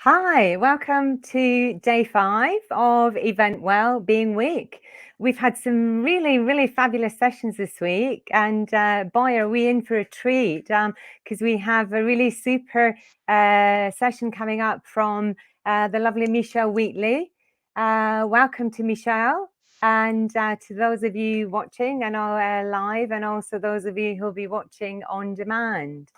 Hi, welcome to day 5 of Event Welbeing Week. We've had some really fabulous sessions this week, and boy, are we in for a treat because we have a really super session coming up from the lovely Michelle Wheatley. Welcome to Michelle, and to those of you watching and live, and also those of you who'll be watching on demand.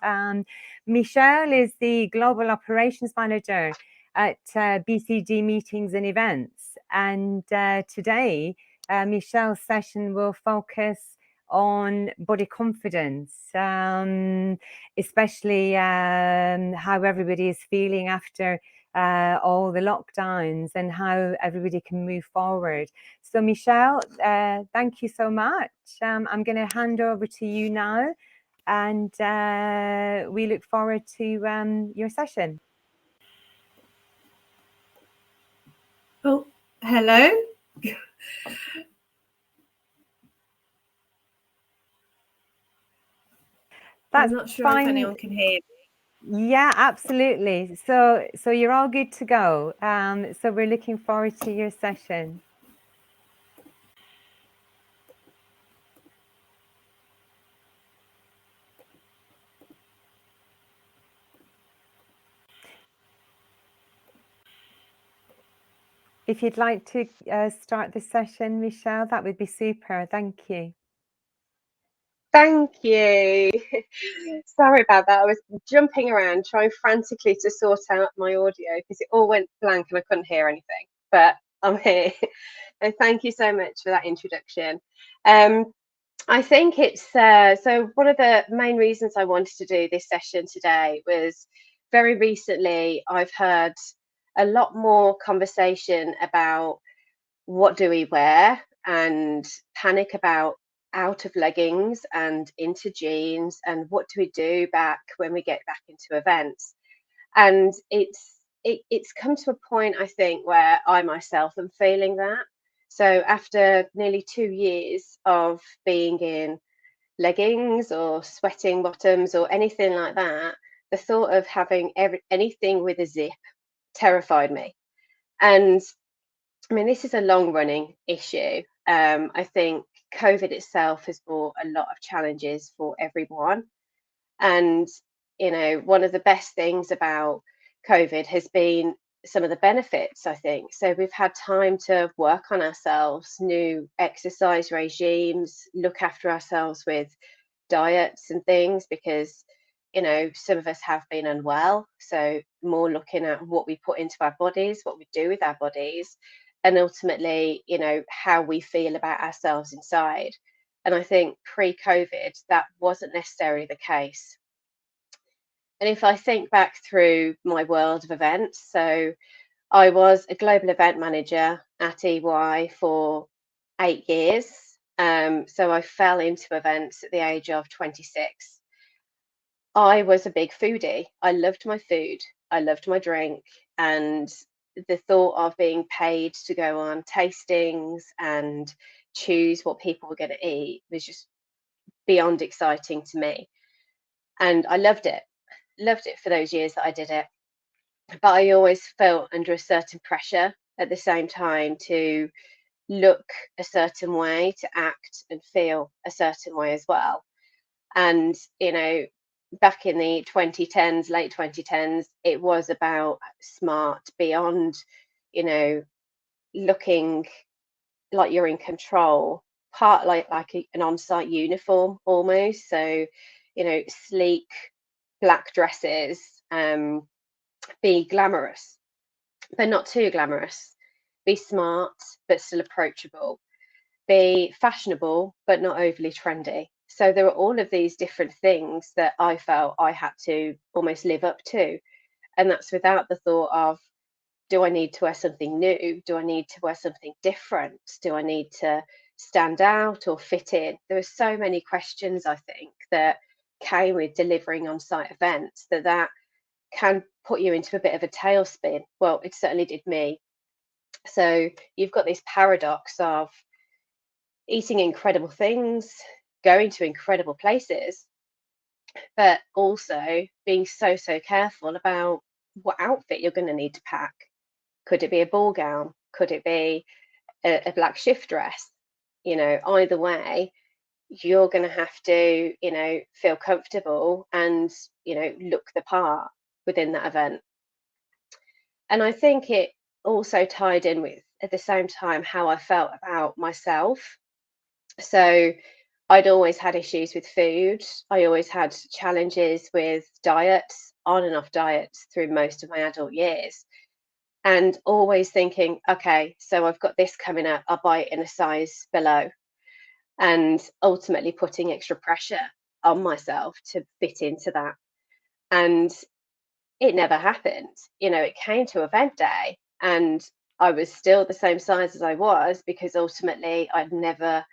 Michelle is the Global Operations Manager at BCG Meetings and Events. And today, Michelle's session will focus on body confidence, especially how everybody is feeling after all the lockdowns and how everybody can move forward. So Michelle, thank you so much. I'm going to hand over to you now, and we look forward to your session. Oh, hello. That's I'm not sure fine. if anyone can hear me. Yeah, absolutely. So you're all good to go. So we're looking forward to your session. If you'd like to start the session, Michelle, that would be super. Thank you. Thank you. Sorry about that. I was jumping around trying frantically to sort out my audio because it all went blank and I couldn't hear anything. But I'm here. And thank you so much for that introduction. I think it's so one of the main reasons I wanted to do this session today was very recently I've heard a lot more conversation about what do we wear and panic about out of leggings and into jeans and what do we do back when we get back into events. And it's come to a point, I think, where I myself am feeling that. So after nearly 2 years of being in leggings or sweating bottoms or anything like that, the thought of having anything with a zip terrified me. And I mean, this is a long running issue. I think COVID itself has brought a lot of challenges for everyone. And, one of the best things about COVID has been some of the benefits, I think. So we've had time to work on ourselves, new exercise regimes, look after ourselves with diets and things because, some of us have been unwell. So more looking at what we put into our bodies, what we do with our bodies, and ultimately, how we feel about ourselves inside. And I think pre-COVID, that wasn't necessarily the case. And if I think back through my world of events, so I was a global event manager at EY for 8 years. So I fell into events at the age of 26. I was a big foodie. I loved my food, I loved my drink, and the thought of being paid to go on tastings and choose what people were going to eat was just beyond exciting to me. And I loved it for those years that I did it. But I always felt under a certain pressure at the same time to look a certain way, to act and feel a certain way as well. And, back in the 2010s, late 2010s, it was about smart beyond, looking like you're in control, part like an on-site uniform almost. So, sleek black dresses, be glamorous, but not too glamorous. Be smart, but still approachable. Be fashionable, but not overly trendy. So there were all of these different things that I felt I had to almost live up to. And that's without the thought of, do I need to wear something new? Do I need to wear something different? Do I need to stand out or fit in? There were so many questions, I think, that came with delivering on site events that can put you into a bit of a tailspin. Well, it certainly did me. So you've got this paradox of eating incredible things, going to incredible places, but also being so careful about what outfit you're going to need to pack. Could it be a ball gown? Could it be a black shift dress? Either way, you're going to have to, feel comfortable and, look the part within that event. And I think it also tied in with, at the same time, how I felt about myself. So I'd always had issues with food. I always had challenges with diets, on and off diets through most of my adult years. And always thinking, okay, so I've got this coming up, I'll buy it in a size below. And ultimately putting extra pressure on myself to fit into that. And it never happened. It came to event day and I was still the same size as I was, because ultimately I'd never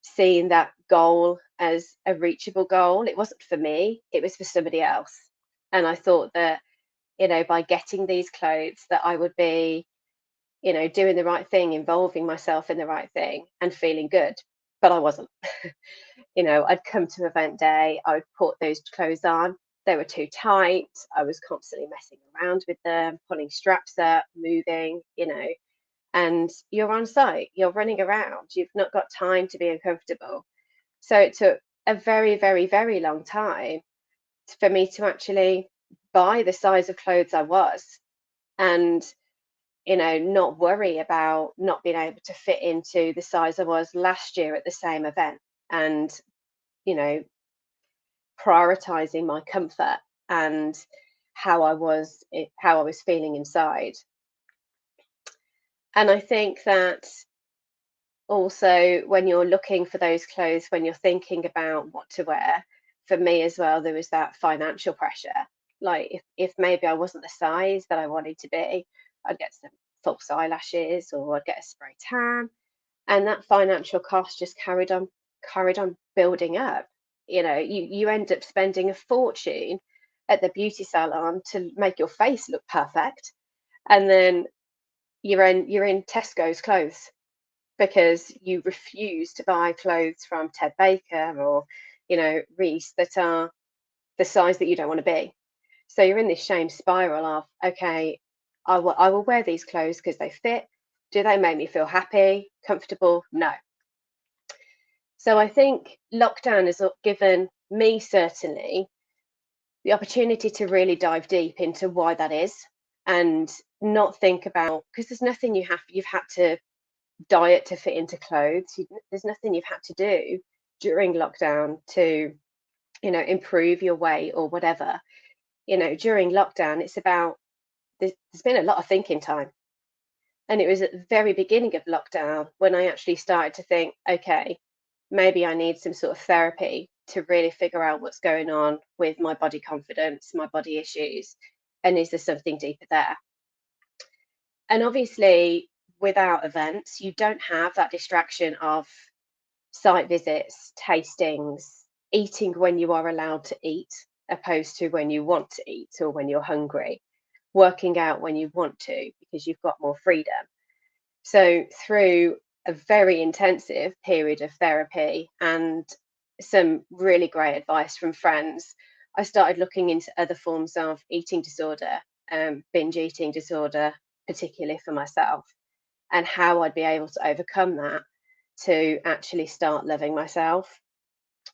seen that goal as a reachable goal. It wasn't for me, it was for somebody else. And I thought that, by getting these clothes, that I would be, doing the right thing, involving myself in the right thing and feeling good. But I wasn't. I'd come to event day, I would put those clothes on. They were too tight. I was constantly messing around with them, pulling straps up, moving, and you're on site, you're running around, you've not got time to be uncomfortable. So it took a very, very, very long time for me to actually buy the size of clothes I was, and not worry about not being able to fit into the size I was last year at the same event, and prioritizing my comfort and how I was feeling inside. And I think that also, when you're looking for those clothes, when you're thinking about what to wear, for me as well, there was that financial pressure. Like, if maybe I wasn't the size that I wanted to be, I'd get some false eyelashes or I'd get a spray tan, and that financial cost just carried on building up. You end up spending a fortune at the beauty salon to make your face look perfect, and then you're in Tesco's clothes because you refuse to buy clothes from Ted Baker or Reese that are the size that you don't want to be. So you're in this shame spiral of, okay, I will wear these clothes because they fit. Do they make me feel happy, comfortable? No. So I think lockdown has given me, certainly, the opportunity to really dive deep into why that is, and not think about, because there's nothing you've had to diet to fit into clothes. There's nothing you've had to do during lockdown to improve your weight or whatever. During lockdown, it's about, there's been a lot of thinking time. And it was at the very beginning of lockdown when I actually started to think, okay, maybe I need some sort of therapy to really figure out what's going on with my body confidence, my body issues, and is there something deeper there? And obviously, without events, you don't have that distraction of site visits, tastings, eating when you are allowed to eat, opposed to when you want to eat or when you're hungry, working out when you want to because you've got more freedom. So through a very intensive period of therapy and some really great advice from friends, I started looking into other forms of eating disorder, binge eating disorder, particularly for myself, and how I'd be able to overcome that to actually start loving myself.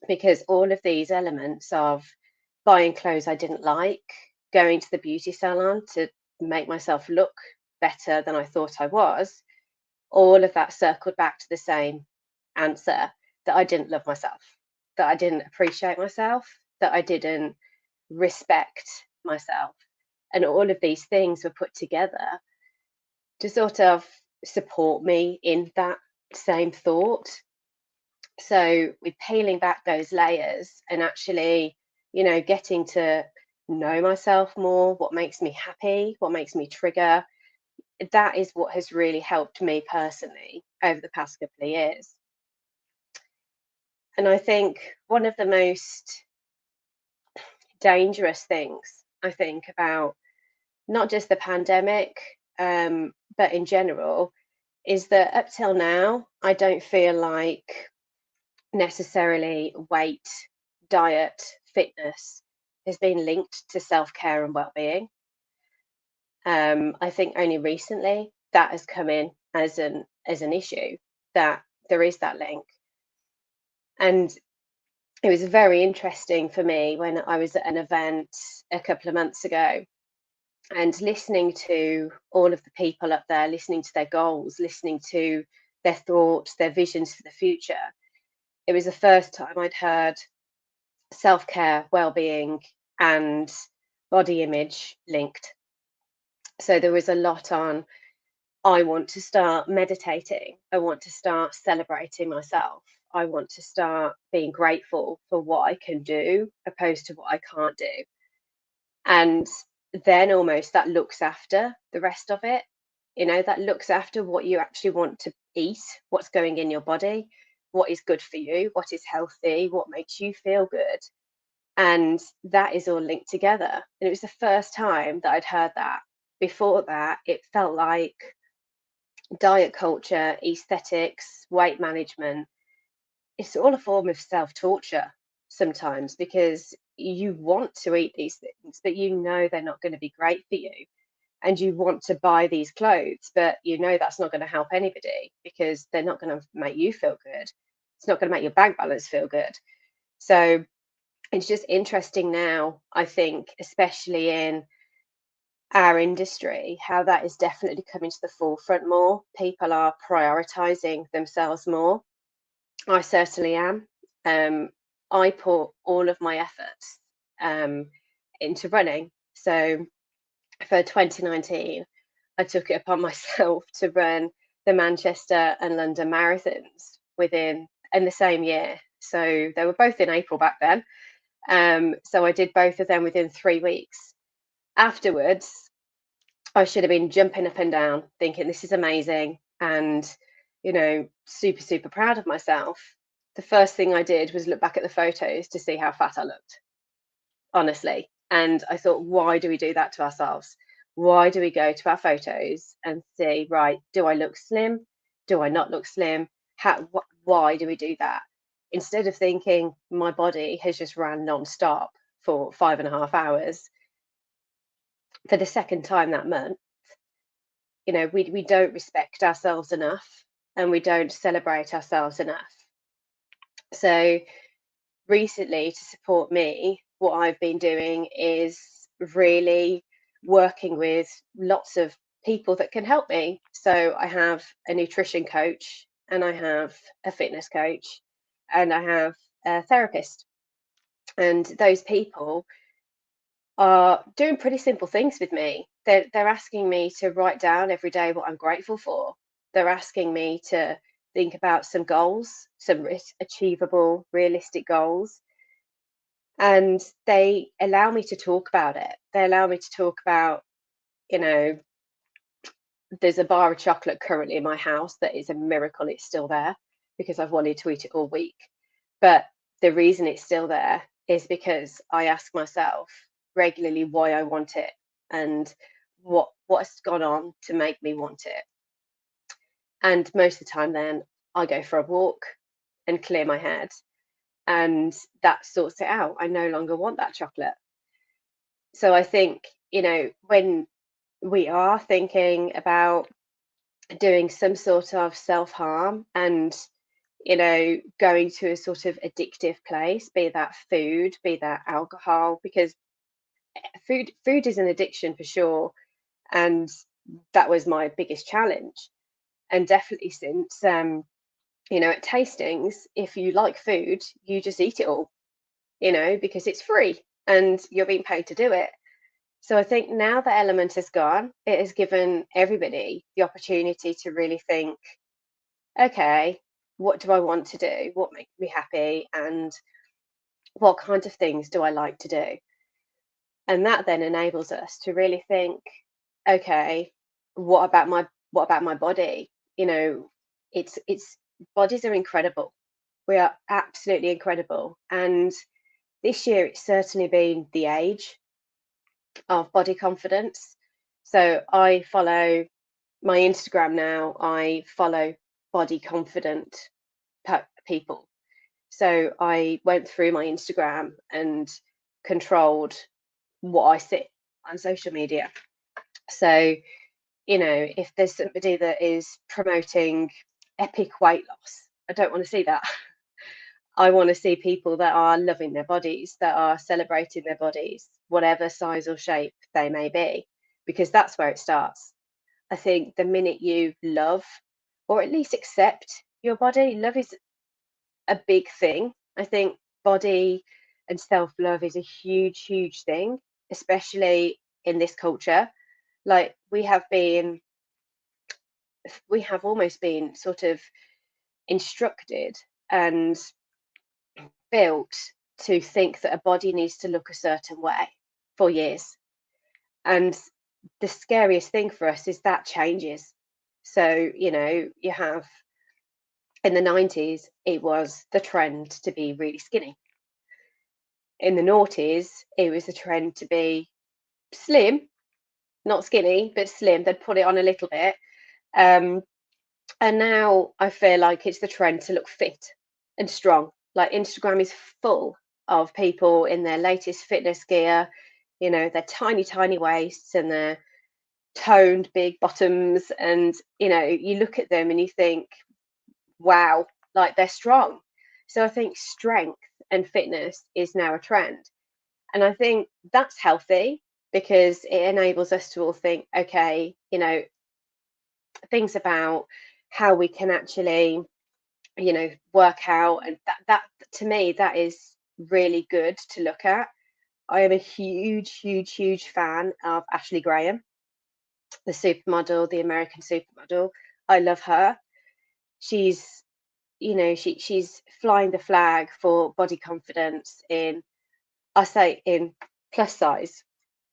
Because all of these elements of buying clothes I didn't like, going to the beauty salon to make myself look better than I thought I was, all of that circled back to the same answer, that I didn't love myself, that I didn't appreciate myself, that I didn't respect myself. And all of these things were put together to sort of support me in that same thought. So with peeling back those layers and actually, getting to know myself more, what makes me happy, what makes me trigger, that is what has really helped me personally over the past couple of years. And I think one of the most dangerous things, I think, about not just the pandemic, but in general, is that up till now, I don't feel like necessarily weight, diet, fitness has been linked to self-care and well-being. I think only recently that has come in as an issue, that there is that link. And it was very interesting for me when I was at an event a couple of months ago and listening to all of the people up there, listening to their goals, listening to their thoughts, their visions for the future. It was the first time I'd heard self-care, well-being and body image linked. So there was a lot on, I want to start meditating. I want to start celebrating myself. I want to start being grateful for what I can do opposed to what I can't do. And then almost that looks after the rest of it, that looks after what you actually want to eat, what's going in your body, what is good for you, what is healthy, what makes you feel good. And that is all linked together. And it was the first time that I'd heard that. Before that, it felt like diet culture, aesthetics, weight management. It's all a form of self-torture sometimes, because you want to eat these things, but they're not going to be great for you. And you want to buy these clothes, but that's not going to help anybody because they're not going to make you feel good. It's not going to make your bank balance feel good. So it's just interesting now, I think, especially in our industry, how that is definitely coming to the forefront more. People are prioritizing themselves more. I certainly am. I put all of my efforts into running. So for 2019, I took it upon myself to run the Manchester and London marathons in the same year. So they were both in April back then. So I did both of them within 3 weeks. Afterwards, I should have been jumping up and down, thinking this is amazing and, super, super proud of myself. The first thing I did was look back at the photos to see how fat I looked, honestly. And I thought, why do we do that to ourselves? Why do we go to our photos and see, right, do I look slim? Do I not look slim? Why do we do that? Instead of thinking my body has just ran non-stop for 5.5 hours for the second time that month, we don't respect ourselves enough and we don't celebrate ourselves enough. So recently, to support me, what I've been doing is really working with lots of people that can help me. So I have a nutrition coach and I have a fitness coach and I have a therapist. And those people are doing pretty simple things with me. They're asking me to write down every day what I'm grateful for. They're asking me to think about some goals, some achievable, realistic goals. And they allow me to talk about it. They allow me to talk about, there's a bar of chocolate currently in my house that is a miracle it's still there because I've wanted to eat it all week. But the reason it's still there is because I ask myself regularly why I want it and what's gone on to make me want it. And most of the time then I go for a walk and clear my head and that sorts it out. I no longer want that chocolate. So I think, when we are thinking about doing some sort of self-harm and going to a sort of addictive place, be that food, be that alcohol, because food is an addiction for sure, and that was my biggest challenge. And definitely since at tastings, if you like food, you just eat it all, because it's free and you're being paid to do it. So I think now that element has gone, it has given everybody the opportunity to really think, okay, what do I want to do? What makes me happy? And what kind of things do I like to do? And that then enables us to really think, okay, what about my body? It's bodies are incredible. We are absolutely incredible. And this year it's certainly been the age of body confidence. So I follow my Instagram now, I follow body confident people. So I went through my Instagram and controlled what I see on social media. So, you know, if there's somebody that is promoting epic weight loss, I don't want to see that. I want to see people that are loving their bodies, that are celebrating their bodies, whatever size or shape they may be, because that's where it starts. I think the minute you love, or at least accept your body, love is a big thing. I think body and self-love is a huge, huge thing, especially in this culture. Like we have almost been sort of instructed and built to think that a body needs to look a certain way for years. And the scariest thing for us is that changes. So, you know, you have in the 90s, it was the trend to be really skinny. In the noughties, it was the trend to be slim, not skinny, but slim. They'd put it on a little bit. And now I feel like it's the trend to look fit and strong. Like Instagram is full of people in their latest fitness gear, you know, their tiny, tiny waists and their toned big bottoms. And, you know, you look at them and you think, wow, like they're strong. So I think strength and fitness is now a trend. And I think that's healthy because it enables us to all think, okay, you know, things about how we can actually, you know, work out. And that to me, that is really good to look at. I am a huge, huge, huge fan of Ashley Graham, the supermodel, the American supermodel. I love her. She's, you know, she's flying the flag for body confidence in, I say, in plus size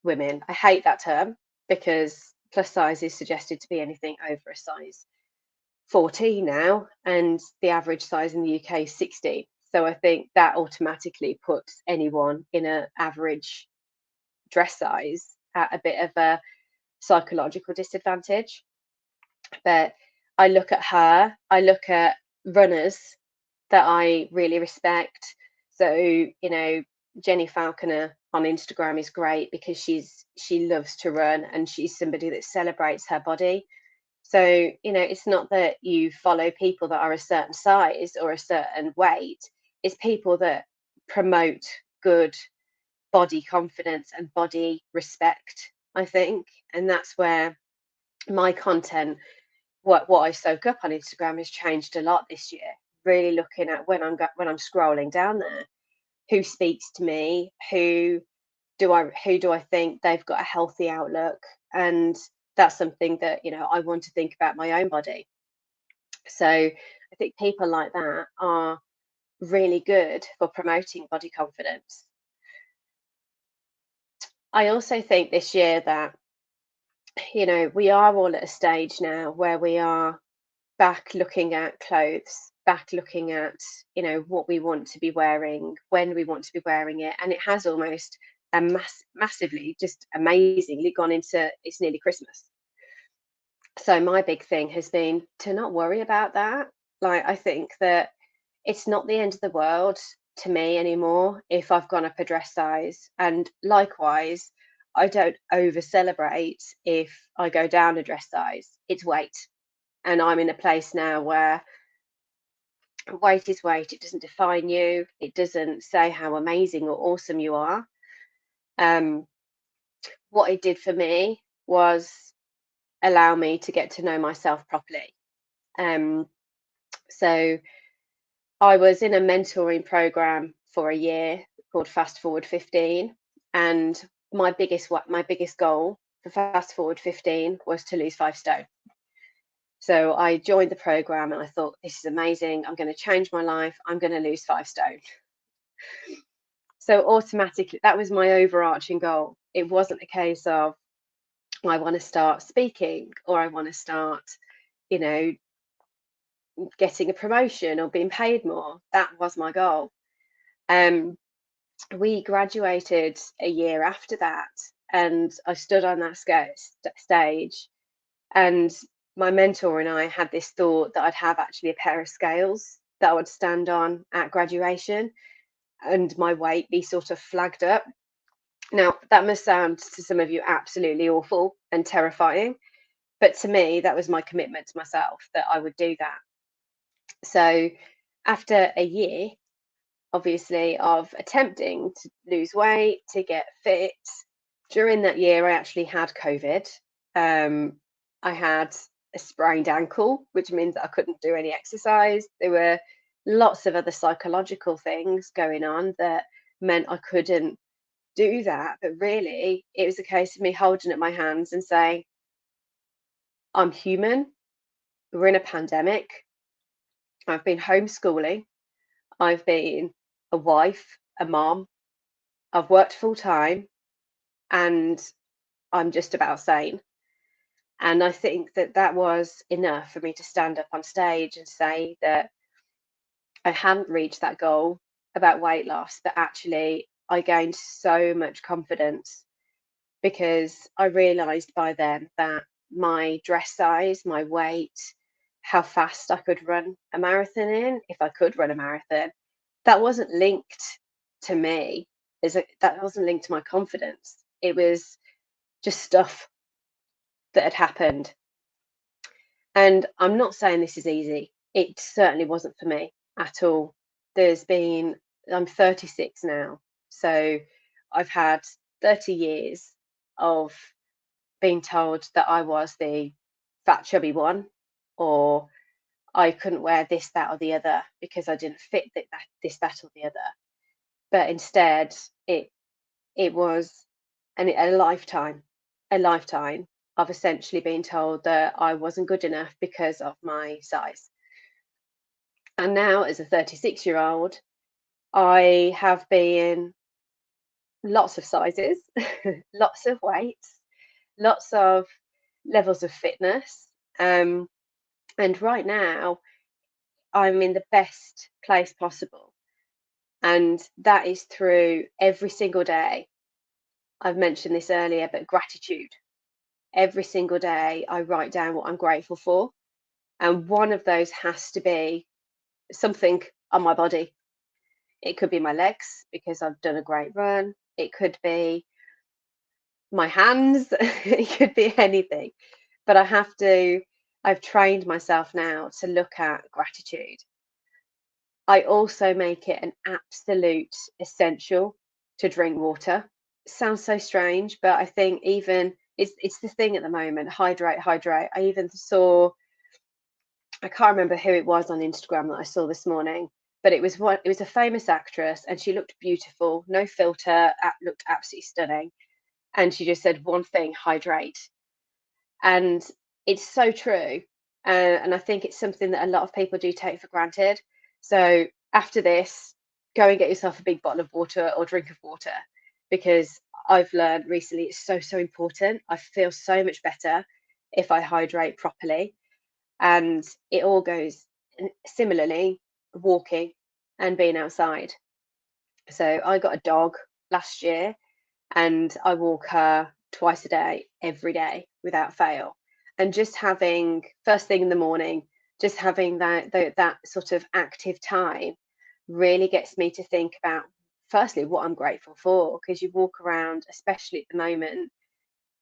women. I hate that term because plus size is suggested to be anything over a size 14 now, and the average size in the UK is 16. So I think that automatically puts anyone in an average dress size at a bit of a psychological disadvantage. But I look at her, I look at runners that I really respect. So, you know, Jenny Falconer on Instagram is great because she loves to run and she's somebody that celebrates her body. So, you know, it's not that you follow people that are a certain size or a certain weight, it's people that promote good body confidence and body respect, I think. And that's where my content, what I soak up on Instagram has changed a lot this year. Really looking at when I'm scrolling down there, who speaks to me, who do I think they've got a healthy outlook, and that's something that, you know, I want to think about my own body. So I think people like that are really good for promoting body confidence. I also think this year that, you know, we are all at a stage now where we are back looking at clothes, back looking at, you know, what we want to be wearing, when we want to be wearing it. And it has almost massively, just amazingly gone into, it's nearly Christmas. So my big thing has been to not worry about that. Like, I think that it's not the end of the world to me anymore if I've gone up a dress size. And likewise, I don't over celebrate if I go down a dress size. It's weight. And I'm in a place now where weight is weight. It doesn't define you. It doesn't say how amazing or awesome you are. What it did for me was allow me to get to know myself properly. So I was in a mentoring program for a year called Fast Forward 15, and my biggest goal for Fast Forward 15 was to lose 5 stone. So I joined the program and I thought, this is amazing. I'm going to change my life. I'm going to lose 5 stone. So automatically, that was my overarching goal. It wasn't a case of, I want to start speaking or I want to start, you know, getting a promotion or being paid more. That was my goal. We graduated a year after that, and I stood on that stage, and my mentor and I had this thought that I'd have actually a pair of scales that I would stand on at graduation and my weight be sort of flagged up. Now, that must sound to some of you absolutely awful and terrifying, but to me, that was my commitment to myself that I would do that. So after a year, obviously, of attempting to lose weight, to get fit, during that year, I actually had COVID. I had a sprained ankle, which means that I couldn't do any exercise. There were lots of other psychological things going on that meant I couldn't do that. But really, it was a case of me holding up my hands and saying, I'm human. We're in a pandemic. I've been homeschooling. I've been a wife, a mom. I've worked full time, and I'm just about sane. And I think that that was enough for me to stand up on stage and say that I hadn't reached that goal about weight loss, but actually I gained so much confidence because I realized by then that my dress size, my weight, how fast I could run a marathon in, if I could run a marathon, that wasn't linked to me. That wasn't linked to my confidence. It was just stuff that had happened. And I'm not saying this is easy. It certainly wasn't for me at all. I'm 36 now. So I've had 30 years of being told that I was the fat, chubby one, or I couldn't wear this, that, or the other because I didn't fit this, that, or the other. But instead, it was a lifetime of essentially being told that I wasn't good enough because of my size. And now, as a 36-year-old, I have been lots of sizes, lots of weights, lots of levels of fitness. And right now, I'm in the best place possible. And that is through every single day. I've mentioned this earlier, but gratitude. Every single day, I write down what I'm grateful for. And one of those has to be something on my body. It could be my legs because I've done a great run. It could be my hands. It could be anything. But I've trained myself now to look at gratitude. I also make it an absolute essential to drink water. Sounds so strange, but I think even it's the thing at the moment, hydrate. I even saw, I can't remember who it was on Instagram that I saw this morning, but it was a famous actress and she looked beautiful, no filter, looked absolutely stunning. And she just said one thing, hydrate. And it's so true. And I think it's something that a lot of people do take for granted. So after this, go and get yourself a big bottle of water or drink of water, because I've learned recently it's so important. I feel so much better if I hydrate properly. And it all goes similarly, walking and being outside. So I got a dog last year and I walk her twice a day, every day without fail. And just having first thing in the morning, just having that sort of active time really gets me to think about firstly what I'm grateful for, because you walk around, especially at the moment,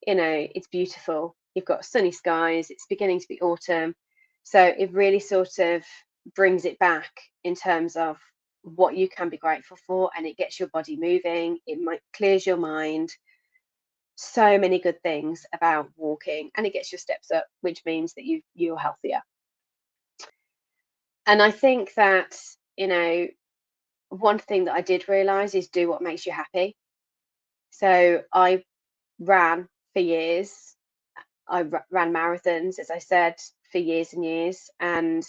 it's beautiful. You've got sunny skies, it's beginning to be autumn. So it really sort of brings it back in terms of what you can be grateful for, and it gets your body moving, clears your mind. So many good things about walking, and it gets your steps up, which means that you're healthier. And I think that, one thing that I did realize is do what makes you happy. So I ran for years. I ran marathons, as I said, for years and years, and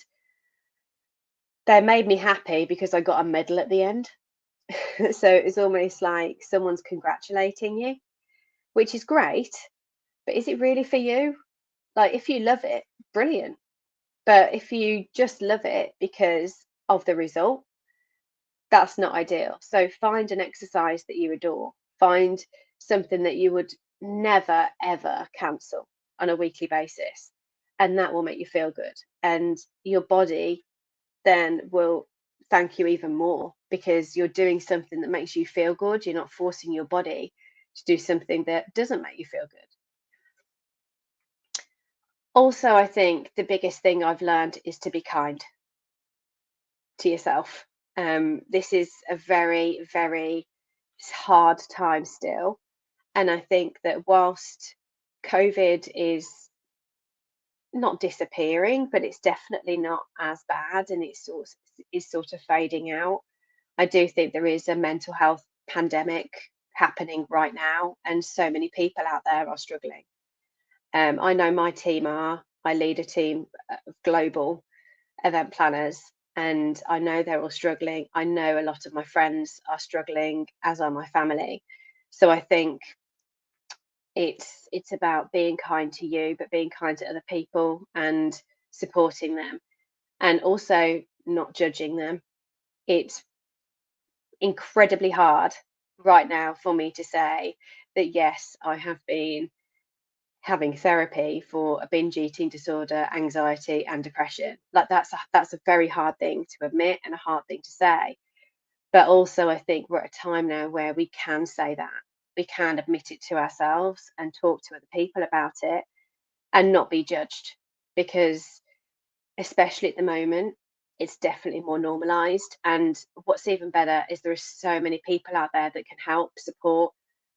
they made me happy because I got a medal at the end. So it's almost like someone's congratulating you, which is great, but is it really for you? Like, if you love it, brilliant. But if you just love it because of the result, that's not ideal. So find an exercise that you adore. Find something that you would never, ever cancel on a weekly basis. And that will make you feel good. And your body then will thank you even more because you're doing something that makes you feel good. You're not forcing your body to do something that doesn't make you feel good. Also, I think the biggest thing I've learned is to be kind to yourself. This is a very, very hard time still. And I think that whilst COVID is not disappearing, but it's definitely not as bad, and it's sort of fading out, I do think there is a mental health pandemic happening right now, and so many people out there are struggling. I know my team are. I lead a team of global event planners, and I know they're all struggling. I know a lot of my friends are struggling, as are my family. So I think it's about being kind to you, but being kind to other people and supporting them, and also not judging them. It's incredibly hard right now for me to say that yes, I have been having therapy for a binge eating disorder, anxiety, and depression. Like that's a very hard thing to admit and a hard thing to say. But also I think we're at a time now where we can say that. We can admit it to ourselves and talk to other people about it and not be judged, because especially at the moment, it's definitely more normalized. And what's even better is there are so many people out there that can help, support,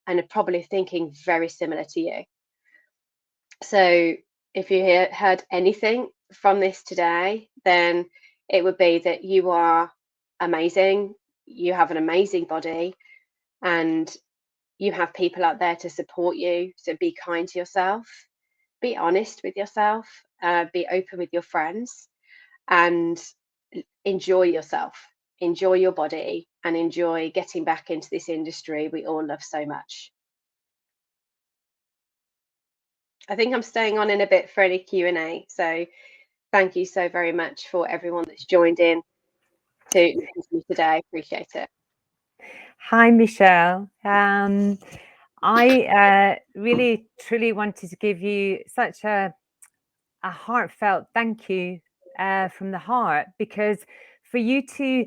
and are probably thinking very similar to you. So if you heard anything from this today, then it would be that you are amazing, you have an amazing body, and you have people out there to support you. So be kind to yourself, be honest with yourself, be open with your friends, and enjoy yourself, enjoy your body, and enjoy getting back into this industry we all love so much. I think I'm staying on in a bit for any Q&A. So thank you so very much for everyone that's joined in to listen to me today. Appreciate it. Hi, Michelle. I really, truly wanted to give you such a heartfelt thank you from the heart, because for you to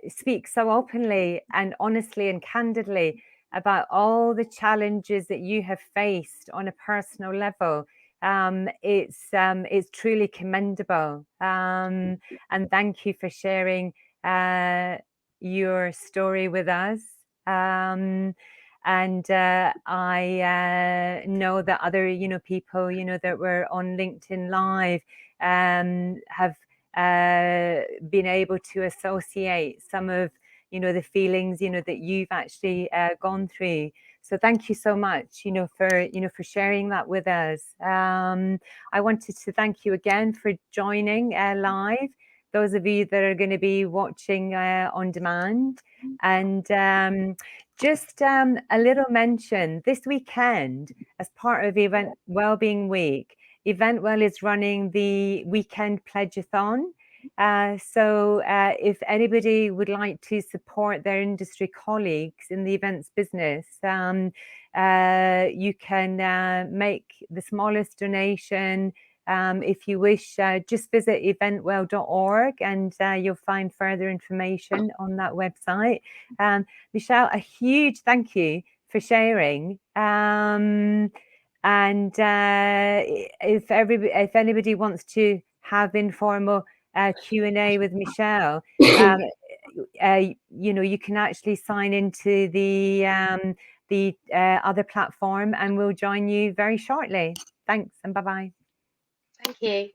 speak so openly and honestly and candidly about all the challenges that you have faced on a personal level, it's truly commendable. And thank you for sharing your story with us. And I know that other people that were on LinkedIn Live have been able to associate some of the feelings that you've actually gone through. So thank you so much for sharing that with us. I wanted to thank you again for joining live, those of you that are going to be watching on demand. And just a little mention, this weekend, as part of Event Wellbeing Week, Event Well is running the weekend pledge-a-thon. So if anybody would like to support their industry colleagues in the events business, you can make the smallest donation. If you wish, just visit eventwell.org and you'll find further information on that website. Michelle, a huge thank you for sharing. And if anybody wants to have informal Q&A with Michelle, you can actually sign into the other platform, and we'll join you very shortly. Thanks, and bye-bye. Thank you.